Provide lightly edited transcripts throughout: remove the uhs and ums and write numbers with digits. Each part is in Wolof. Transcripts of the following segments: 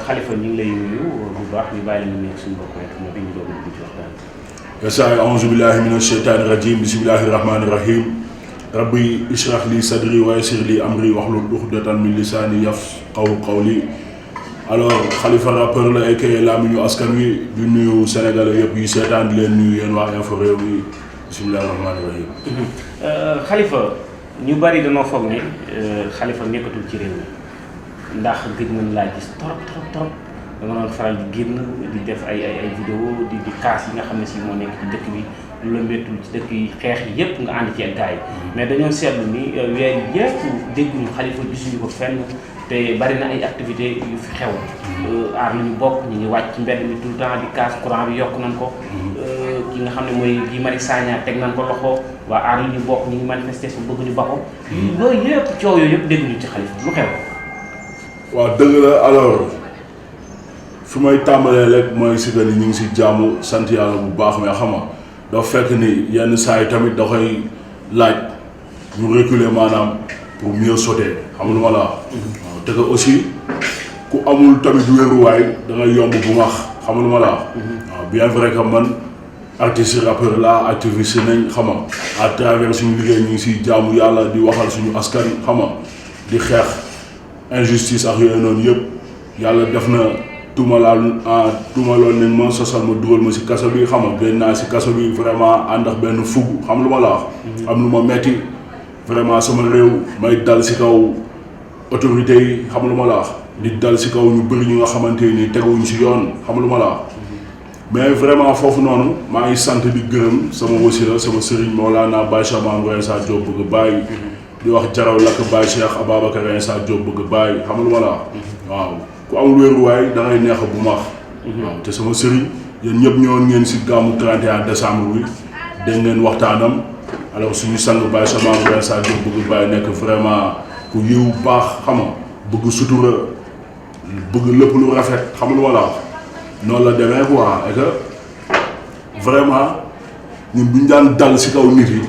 Khalifa ñu ngi lay nuyu bu baax ñu bàyyi la ñu nekk suñu mbokk rek ñu doon dugg ci waxtaan. yasaay a'uuzu billahi mina shaytaani rajiim bismillahi rahmaani rahiim rabbi ishrah li sadri wa yassir li amri wahlul uqdatan min lisaani yafqahu qawli. alors Khalifa rappeur la aka lamiñu askan wi di nuyu sénégalais yëpp yi seetaan di leen nuyu yéen waa info réew mi bismillahi rahmaani rahiim. Khalifa ñu bari dañoo foog ni Khalifa nekkatul ci réew mi ndax gëj nañ laa gis trop da nga doon faral di génn di def ay vidéo di kaas yi nga xam ne si moo nekk ci dëkk bi lu la mbettul ci dëkk yi xeex yi yëpp nga ànd ci ak gars yi mais dañoo seetlu ni weer yi yëpp dégguñu Khalifa gisuñu ko fenn te bari na ay activités yu fi xew aar nañu bokk ñu ngi wàcc ci mbedd mi tout le temps di kaas courant bi yokk nañ ko ki nga xam ne mooy Guy Marius Sagna teg nañ ko loxo waa aar nañu bokk ñu ngi manifesté su bëgg ñu bako loolu yëpp coow yooyu yëpp dégguñu ci Khalifa lu xew. waaw dëgg la alors fi may tàmbalee rek mooy si que ni ñu ngi si jàmm sant yàlla bu baax mais xam nga dafa fekk ni yenn saa yi tamit da koy laaj ñu reculer maanaam pour mieux sauter xam nga lu ma la wax. waaw te que aussi ku amul tamit wéeruwaay da ngay yomb bu max xam nga lu ma la wax. waaw bien vrai que man artiste rappeur la activiste nañ xam nga à travers suñu liggéey ñu ngi si jaamu yàlla di waxal suñu askan xam nga di xeex. injustice ak yooyu noonu yëpp yàlla def na tuumaloon nañ ma sosal ma dugal ma si kaso bi xam nga génn naa si kaso bi vraiment ànd ak benn fugg xam lu ma la wax. am lu ma metti vraiment sama réew may dal si kaw autorités yi xam lu ma la wax di dal si kaw ñu bëri ñu nga xamante ni teguwuñ si yoon xam lu ma la wax mais vraiment foofu noonu maa ngi sant di gërëm sama wasila sama sëriñ Mawlana Baye Cheikh Mamadou Insa Diop bëgg bàyyi. di wax jaraw lakk Baye Cheikh Ababacar Insa Diop bëgg bàyyi xam lu ma la waaw ku amul wéeruwaay da ngay neex bu maax. waaw te sama sëriñ yéen ñëpp ñëwoon ngeen si gàmmu 31 décembre bi dégg ngeen waxtaanam alors suñu sang Baye Cheikh Mamadou Insa Diop bëgg bàyyi nekk vraiment ku yiw baax xam nga bëgg sutura bëgg lépp lu rafet xam lu ma la noonu la demee quoi et que vraiment ñun bu ñu daan dal si kaw nit yi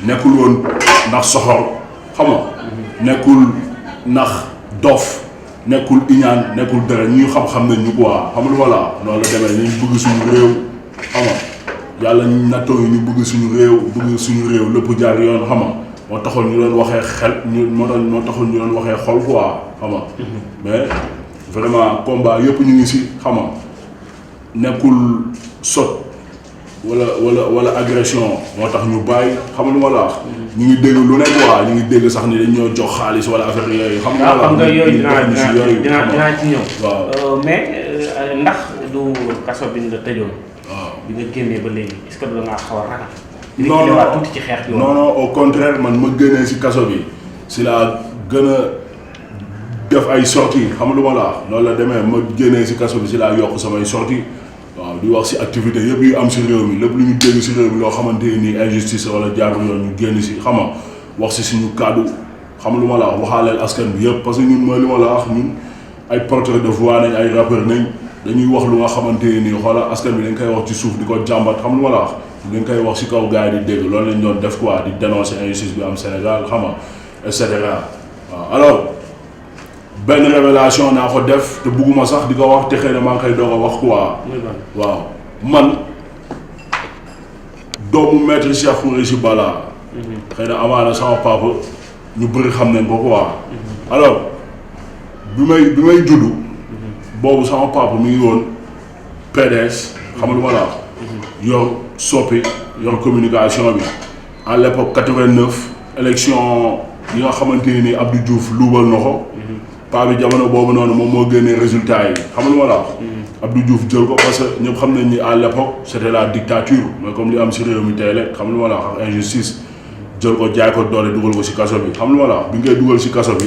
nekkul woon. ndax soxor xam nga nekkul ndax dof nekkul iñaan nekkul dara ñuy xam-xam nañ ñu quoi xam lu ma la noonu la demee ñu bëgg suñu réew xam nga yàlla ñu nattoo yi ñu bëgg suñu réew lépp jaar yoon xam nga moo taxoon ñu doon waxee xel moo taxoon ñu doon waxee xol quoi xam nga mais vraiment combat yëpp ñu ngi si xam nga nekkul sot wala agression moo tax ñu bàyyi xam lu ma la wax. ñu ngi dégg lu nekk waa ñu ngi dégg sax ni dañ ñoo jox xaalis wala affaire yooyu. xam nga yooyu dinaa ci ñëw. waaw mais ndax du kaso bi nga tëjoon. waaw bi nga génnee ba léegi est-ce que da ngaa xaw a ragal. non tuuti ci xeex bi. non au contraire man ma génnee si kaso bi si laa gën a def ay sorties xam lu ma la wax noonu la demee ma génnee si kaso bi si laa yokk samay sorties. waaw di wax si activité yëpp yu am si réew mi lépp lu ñu dégg si réew mi loo xamante ni injustice wala jaarul yoon ñu génn si xam nga wax si suñu kàddu xam lu ma la wax waxaaleel askan bi yëpp parce que ñun mooy lu ma la wax ñun ay porteur de voix nañ ay rappeur nañ dañuy wax lu nga xamante ni xoola askan bi dañ koy wax ci suuf di ko jàmbat xam lu ma la wax dañ koy wax si kaw gars yi di dégg loolu lañ doon def quoi di dénoncer injustice bi am Sénégal xam nga et cetera waaw alors benn révélation naa ko def te bugguma sax di ko wax te xëy na maa ngi koy doog a wax quoi. waaw man doomu maître Cheikh Khoureyssi Bala. xëy na amaana sama papa ñu bëri xam nañ ko quoi. alors bi may juddu. boobu sama papa mi ngi woon PDS xam nga lu ma la wax. yor soppi yor communication bi à l'époque 89 élection yi nga xamante ni Abdou Diouf luubal na ko. paa bi jamono boobu noonu moom moo génnee résultat yi xam lu ma la wax. Abdou Diouf jël ko parce que ñëpp xam nañ ni à l'époque c'était la dictature mooy comme li am si réew mi tey la xam lu ma la wax ak injustice jël ko jaay ko doole dugal ko si kaso bi xam lu ma la wax bi ngay dugal si kaso bi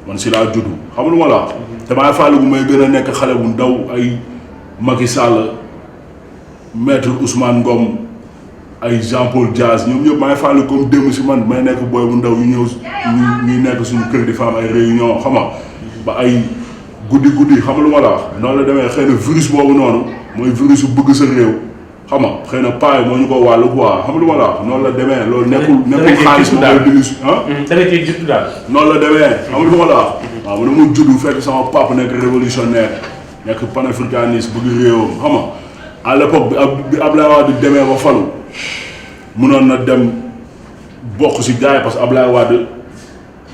man si laa juddu xam lu ma la wax. te maa fàllu gu may gën a nekk xale bu ndaw ay Macky Sall maître Ousmane Ngom ay Jean Paul Diaz ñoom ñëpp maa fàllu comme démb si man may nekk booy bu ndaw yu ñëw ñuy nekk suñu kër di fa am ay réunion xam nga ba ay guddi xam lu ma la wax noonu la demee xëy na virus boobu noonu mooy virus bu bëgg sa réew xam nga xëy na paa yi moo ñu ko wàllu quoi xam lu ma la wax noonu la demee loolu nekkul xaalis bu daal dindi da nga ciy judd daal. noonu la demee xam lu ma la wax waaw mu ne mu juddu fekk sama papa nekk révolutionnaire nekk panafricaniste bëgg réewam xam nga à l'époque bi Ablaye Wade di demee ba falu mënoon na dem bokk si gars yi parce que Ablaye Wade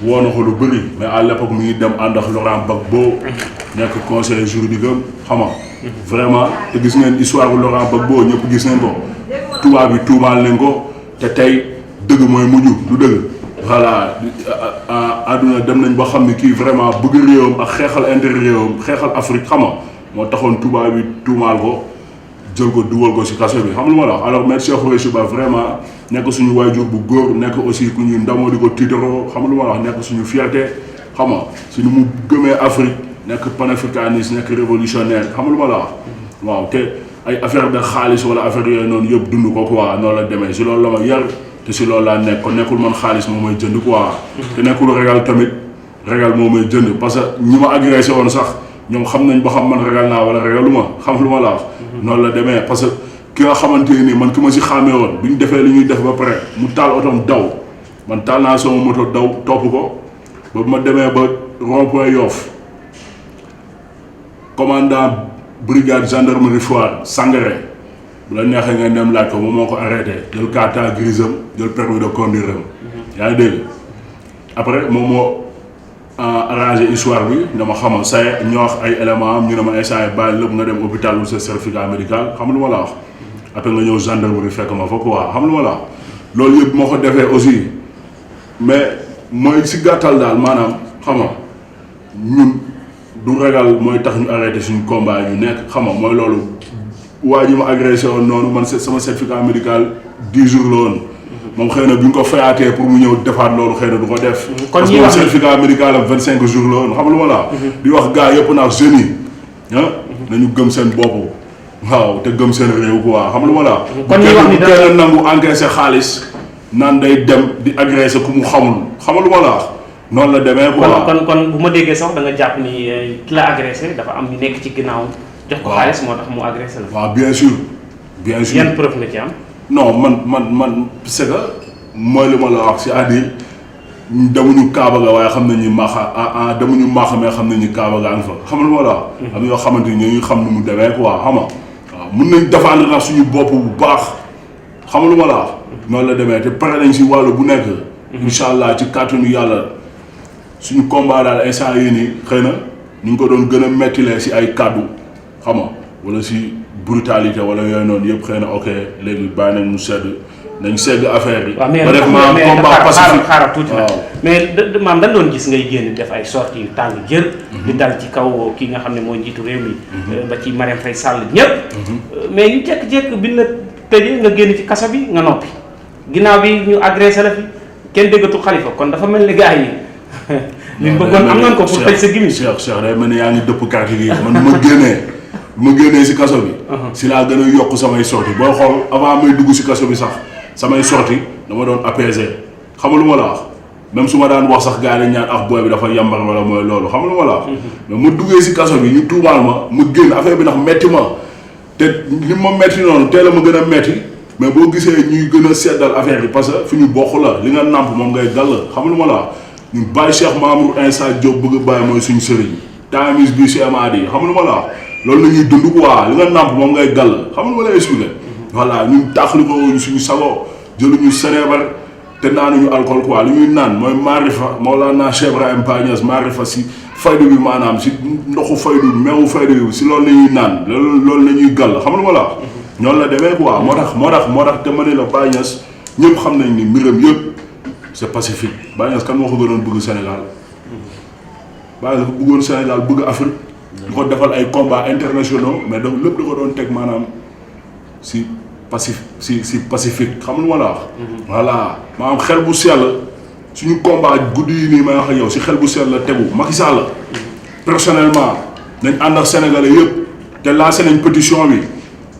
woo na ko lu bëri mais à l'époque mi ngi dem ànd ak Laurent Gbagbo nekk conseiller juridique am xam nga vraiment te gis ngeen histoire bu Laurent Gbagbo ñëpp gis nañ ko tubaab bi tuumaal nañ ko te tey dëgg mooy mujj du dëgg voilà àdduna dem nañ ba xam ne kii vraiment bëgg réewam ak xeexal intérêt réewam xeexal Afrique xam nga moo taxoon tubaab bi tuumaal ko jël ko dugal ko si kaso bi xam lu ma la wax alors maître Cheikh Khoureyssi Ba vraiment nekk suñu waajur bu góor nekk aussi ku ñuy ndamoo di ko tiitaroo xam lu ma la wax nekk suñu fierté xam nga suñu mu gëmee Afrique nekk panafricaniste nekk révolutionnaire xam lu ma la wax waaw te ay affaire de xaalis wala affaire yooyu noonu yëpp dund ko quoi noonu la demee si loolu la ma yar te si loolu laa nekk kon nekkul man xaalis moo may jënd quoi te nekkul régal tamit régal moo may jënd parce que ñi ma agressé woon sax ñoom xam nañ ba xam man régal naa wala régalu ma xam lu ma la wax noonu la demee parce que ki nga xamante ni man ki ma si xàmmee woon bi ñu defee li ñuy def ba pare mu taal otom daw man taal naa sama moto daw topp ko ba ma demee ba rond-point Yoff commandant brigade gendarmerie Foire Sangaré bu la neexee ngeen dem laaj ko moom moo ko arrêté jël carte grise am jël permis de conduire am yaa ngi dégg après moom moo arrangé histoire bi dama xamal say ñoo wax ay éléments am ñu ne ma instant yi bàyyi lépp nga dem hôpital wu sa certificat médical xam lu ma la wax après nga ñëw gendarmerie fekk ma fa quoi xam lu ma la wax loolu yëpp moo ko defee aussi mais mooy si gàttal daal maanaam xam nga ñun du ragal mooy tax ñu arrêté suñu combat ñu nekk xam nga mooy loolu waa ji ma agressé woon noonu man sama certificat médical 10 jours la woon moom xëy na bi ñu ko fayaatee pour mu ñëw defaat loolu xëy na du ko def. kon parce que certificat médical am 25 jours la woon xam lu ma la di wax gars yëpp nag jeunes yi nañu gëm seen bopp waaw te gëm seen réew quoi xam lu ma la kon ñuy wax ni bu kenn nangu encaissé xaalis naan day dem di agressé ku mu xamul xam lu ma la noonu la demee quoi. kon bu ma déggee sax da nga jàpp ni ki la agressé dafa am ñu nekk ci ginnaaw. jox ko xaalis moo tax mu agressé la. waaw bien sûr bien sûr. yan preuve nga ci am. non man c'est que mooy li ma la wax c'est-à-dire demuñu Kaaba ga waaye xam nañu maaxa demuñu maaxa mais xam nañu Kaaba ga am fa xam lu ma la wax. am yoo xamante ni ñooñu xam nu mu demee quoi xam nga waaw mun nañ défendre nag suñu bopp bu baax xam lu ma la wax. noonu la demee te pare nañ si wàllu bu nekk. incha allah ci kàttanu yàlla suñu combat daal instant yii nii xëy na ñu ngi ko doon gën a mettilee si ay kàddu xam nga wala si. brutalité wala yooyu noonu yëpp xëy na ok léegi bàyyi nañ mu sedd nañ segg affaire bi. waaw mais combat pacifique xaaral tuuti na mais maam dañ doon gis ngay génn def ay sorties yu tàng jër. di dal ci kaw ki nga xam ne mooy njiitu réew mi. ba ci Marème Faye Sall ñëpp. mais ñu jékki-jékki bi la tëjee nga génn ci kaso bi nga noppi ginnaaw bi ñu agressé la fi kenn déggatu Khalifa kon dafa mel ni gars yi. liñ bëggoon am nañ ko pour tëj sa gimi. Cheikh day mel ni yaa ngi dëpp carte gi man ma génnee si kaso bi. si laa gën a yokk samay sorti boo xool avant may dugg si kaso bi sax samay sorti dama doon apaiser xam lu ma la wax même su ma daan wax sax gars yi ñaan ak booy bi dafa yambar wala mooy loolu xam lu ma la wax. mais ma duggee si kaso bi ñu tuumaal ma génn affaire bi ndax metti ma te li ma metti noonu teel a ma gën a metti mais boo gisee ñuy gën a seddal affaire bi parce que fi ñu bokk la li nga nàmp moom ngay gàll xam lu ma la wax ñun Baye Cheikh Mamour Insa Diop bëgg bàyyi mooy suñu sëriñ tamis bi si amadi xam lu ma la wax loolu la ñuy dund quoi li nga nàmp moom ngay gàll xam nga ma lay expliqué. voilà ñun taaxlu ko suñu sago jëluñu Sénégal te naanuñu alcool quoi li ñuy naan mooy Marifa Mawlana Cheikh Ibrahim Pagnas Marifa si faydu bi maanaam si ndoxu faydu meewu faydu bi si loolu la ñuy naan loolu la ñuy gàll xam nga ma la ñoonu la demee quoi moo tax te ma ne la Pagnas ñëpp xam nañ ni mbiram yëpp c'est pacifique Pagnas kan moo ko gënoon bëgg Sénégal Pagnas ko bëggoon Sénégal bëgg Afrique. di ko defal ay combats internationaux mais donc lépp da ko doon teg maanaam si pacifique xam lu ma la wax. voilà maanaam xel bu sell suñu combat guddi yi nii may wax ak yow si xel bu sell la tegu Macky Sall personnellement nañ ànd ak sénégalais yëpp te lancé nañ pétition bi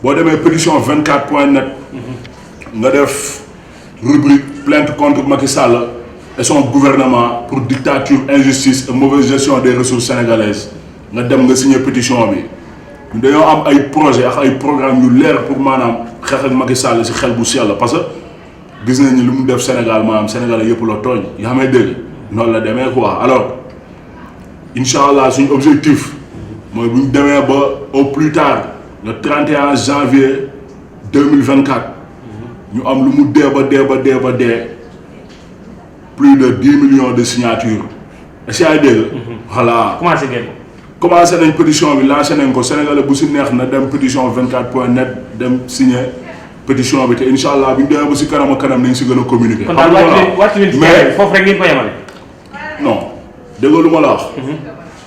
boo demee pétition 24.net nga def rubrique plainte contre Macky Sall et son gouvernement pour dictature injustice et mauvaise gestion des ressources sénégalaises. nga dem nga signer pétition bi dañoo am ay projet ak ay programme yu leer pour maanaam xeex ak Macky Sall si xel bu sell parce que gis nañ ni lu mu def Sénégal maanaam Sénégalais yëpp la tooñ yaa xamee dégg noonu la demee quoi alors incha allah suñu objectif mooy bu ñu demee ba au plus tard le 31 janvier 2024 ñu am lu mu dee ba dee plus de 10 millions de signatures est-ce que yaa dégg. voilà commencé nañ pétition bi lancé nañ ko Sénégalais bu si neex na dem pétition 24.net dem signer pétition bi te incha allah bu ñu demee ba si kanam nañ si gën a communiquer. kon daal wàcc leen mais foofu rek ngeen ko yemale. non dégg lu ma la wax.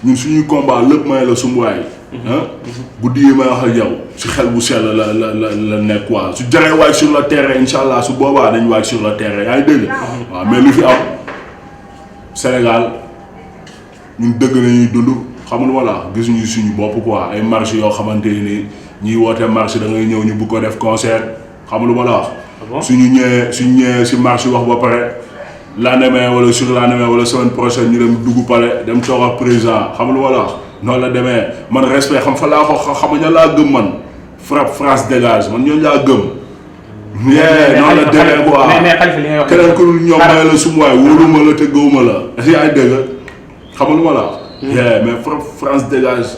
ñun suñuy combat lépp may la sumbuwaay. guddi yi may wax ak yow si xel bu sell la nekk quoi su jaree waaj sur le terrain incha allah su boobaa dañ waaj sur le terrain yaa ngi dégg. waaw mais li fi am Sénégal ñun dëgg nañuy dund xam nga lu ma la wax gisuñu suñu bopp quoi ay marche yoo xamante ni ñiy woote marche da ngay ñëw ñu bëgg ko def concert xam nga lu ma la wax. suñu ñëwee si marche wax ba pare. lendemain wala sur lendemain wala semaine prochaine ñu dem dugg palais dem toog ak président xam lu ma la wax noonu la demee man respect xam fa laa ko xam nga laa gëm man frappe France dégage man ñooñu laa gëm. noonu la demee quoi mais Khalifa li ngay wax keneen ku dul ñoom may la sum waay wóoruma la te gëwuma la est-ce que yaa ngi dégg xam nga lu ma la wax. mais frappe France dégage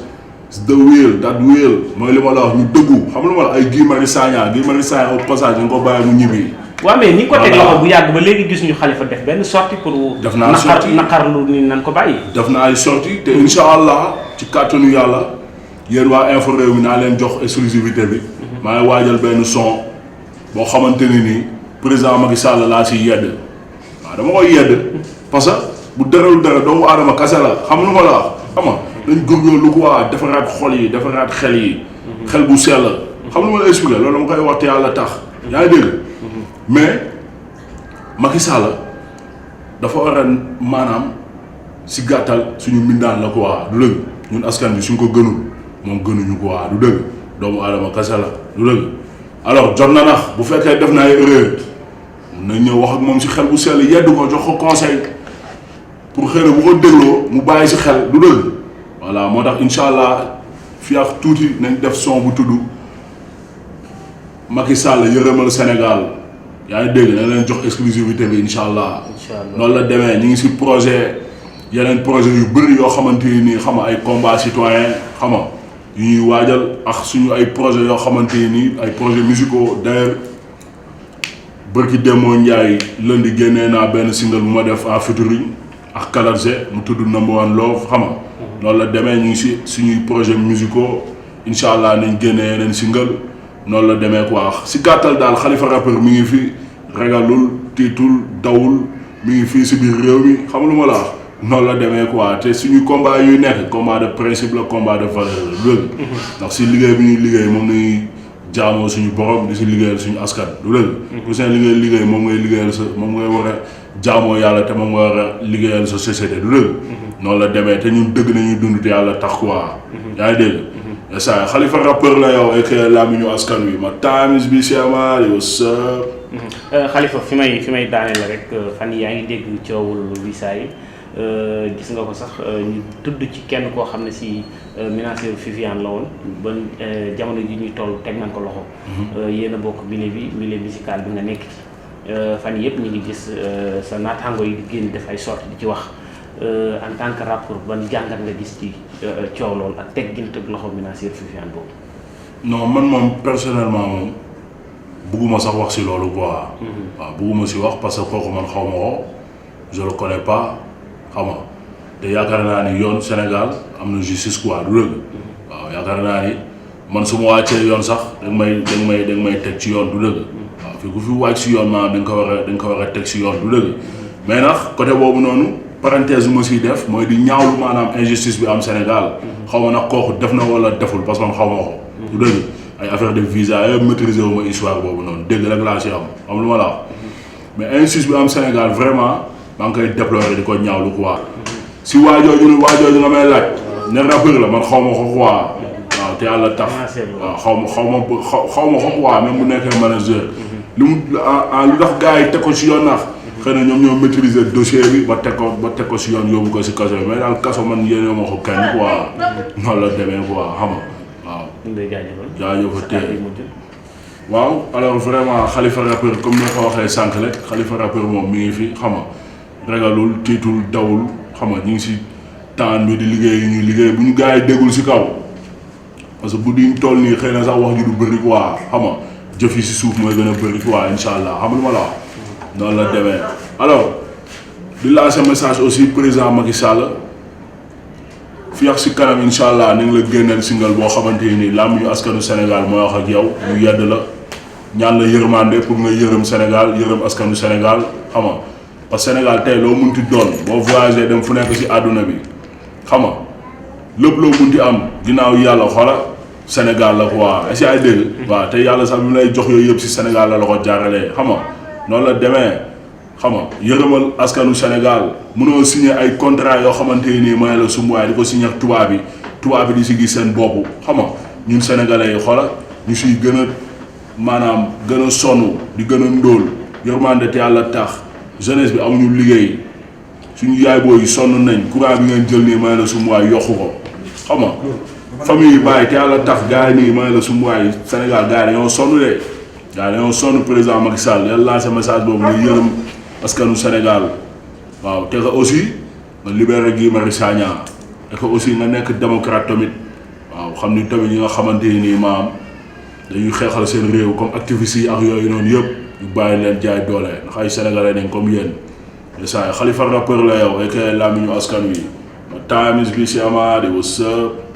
the wheel that wheel mooy li ma la wax ñu dëggu xam nga lu ma la ay Guy Marius Sagna au passage nga ko bàyyi mu ñibbi. waaw mais ni nga ko teg loxo bu yàgg ba léegi gis ñu Khalifa def benn sortie pour. def naa sortie naqarlu ni nan ko bàyyi. def naa ay sortie te incha allah ci kàttanu yàlla yéen waa Infos Rewmi naa leen jox exclusivité bi. maa ngi waajal benn son boo xamante ni nii président Macky Sall laa si yedd waaw dama koy yedd parce que bu dërëlu dara doomu aadama kase la xam lu ma la xam nga dañ góorgóorlu ko waa defaraat xol yi defaraat xel yi. xel bu sell xam lu ma la expliqué loolu dama koy wax te yàlla tax yaa ngi dégg. mais Macky Sall dafa war a maanaam si gàttal suñu mbindaan la quoi du dëgg ñun askan bi suñ ko gënul moom gënuñu quoi du dëgg doomu aadama kese la du dëgg alors jot na nax bu fekkee def na ay erreur mun nañ ñëw wax ak moom si xel bu sell yedd ko jox ko conseil pour xëy na bu ko dégloo mu bàyyi si xel du dëgg voilà moo tax incha allah fii ak tuuti nañ def son bu tudd Macky Sall yërëmal Sénégal. yaa ngi dégg dañ leen jox exclusivité bi incha allah. noonu la demee ñu ngi si projet yeneen projet yu bëri yoo xamante ni xam nga ay combat citoyen xam nga yu ñuy waajal ak suñu ay projet yoo xamante ni ay projets musicaux d'ailleurs bërki Demba Ndiaye lundi génnee naa benn single bu ma def en featuring ak Kaladze mu tudd Number One Love xam nga. noonu la demee ñu ngi si suñuy projets musicaux incha allah nañ génnee yeneen single. noonu la demee quoi si gàttal daal Khalifa rappeur mi ngi fi ragalul tiitul dawul mi ngi fii si biir réew mi xam lu ma la wax noonu la demee quoi te suñu combat yuy nekk combat de principe la combat de valeur la dëgg ndax si liggéey bi ñuy liggéey moom nañuy jaamoo suñu borom di si liggéeyal suñu askan du dëgg ku seen liggéey moom ngay liggéeyal sa moom ngay war a jaamoo yàlla te moom nga war a liggéeyal sa société du dëgg noonu la demee te ñun dëgg nañuy dund te yàlla tax quoi yaa ngi dégg ça Khalifa rappeur la yow ak làmmiñu askan wi ma times bi siama what's up. Khalifa fi may daaneel la rek fan yaa ngi dégg coowul visa yi gis nga ko sax ñu tudd ci kenn koo xam ne si ménagère Viviane la woon ba jamono ji ñuy toll teg nañ ko loxo. yéen a bokk milieu musical bi nga nekk ci fan yëpp ñu ngi gis sa naataango yi di génn def ay sorties di ci wax. en tant que rappeur ban jàngat nga gis ci coow loolu ak teggin teg loxo ménagère Viviane boobu. non man moom personnellement moom bugguma sax wax si loolu quoi. waaw bugguma si wax parce que kooku man xaw ma ko je le connais pas xam nga te yaakaar naa ni yoon Sénégal am na justice quoi du dëgg. waaw yaakaar naa ni man su ma wàccee yoon sax da nga may teg ci yoon du dëgg. waaw fi ku fi wàcc si yoon maanaam dañ ko war a teg si yoon du dëgg mais nag côté boobu noonu. parenthèse bu ma siy def mooy di ñaawlu maanaam injustice bi am Sénégal xaw ma nag kooku def na wala deful parce que man xaw ma ko. du dëgg ay affaire de visa yëpp maîtriser wu ma histoire boobu noonu dégg rek laa si am lu ma la wax mais injustice bi am Sénégal vraiment maa ngi koy déplorer di ko ñaawlu quoi. si waajooju nga may laaj ne rappeur la man xaw ma ko quoi waaw te yàlla tax waaw xaw ma ko quoi même bu nekkee manager lu tax gars yi teg ko si yoon naax. xëy na ñoom ñoo maîtriser dossier bi ba teg ko si yoon yóbbu ko si kaso mais daal kaso man yéene ma ko kenn quoi noonu la demee quoi xam nga waaw. ñu ngi lay jaajëfal. jaajëfal tey waaw alors vraiment Khalifa rappeur comme ni ko waxee sànq rek Khalifa rappeur moom mi ngi fi xam nga ragalul tiitul dawul xam nga ñu ngi si temps bi di liggéey ñuy liggéey bu ñu gars yi déggul si kaw parce que bu diñ toll nii xëy na sax wax ji du bëri quoi xam nga jëf yi si suuf mooy gën a bëri quoi incha allah xam nga ma la wax noonu la demee alors di lancer message aussi président Macky Sall fi ak si kanam incha allah ni ngi la génneel single boo xamante ni làmb ñu askanu Sénégal mooy wax ak yow ñu yedd la ñaan la yërmande pour nga yërëm Sénégal yërëm askanu Sénégal xam nga parce que Sénégal tey loo munti doon boo voyagé dem fu nekk si àdduna bi xam nga lépp loo munti am ginnaaw yàlla xoola Sénégal la quoi est-ce que ay dégg waaw te yàlla sax bi mu lay jox yooyu yëpp si Sénégal la ko jaaralee xam nga noonu la demee xam nga yërëmal askanu Sénégal mënoo signé ay contrat yoo xamante nii mooy la sumbuwaay di ko signé ak tubaab bi di si gis seen bopp xam nga ñun sénégalais yi xoola ñu siy gën a maanaam gën a sonn di gën a ndóol yërmande te yàlla tax jeunesse bi amuñu liggéey suñu yaay booy yi sonn nañ courant bi ngeen jël nii mooy la sumbuwaay yokku ko xam nga famille yi bàyyi te yàlla tax gars yi nii mooy la sumbuwaay Sénégal gars yi dañoo sonn de gars yi dañoo sonn président Macky Sall yàlla lancé message boobu nga yërëm askanu Sénégal waaw te que aussi nga libéré Guy Marius Sagna et que aussi nga nekk démocrate tamit waaw xam ni tamit ñi nga xamante nii maam dañuy xeexal seen réew comme activistes yi ak yooyu noonu yëpp ñu bàyyi leen jaay doole ndax ay sénégalais nañ comme yéen saa Khalifa rappeur la yow et que làmmiñu askan wi ma time is bi si Amady what's up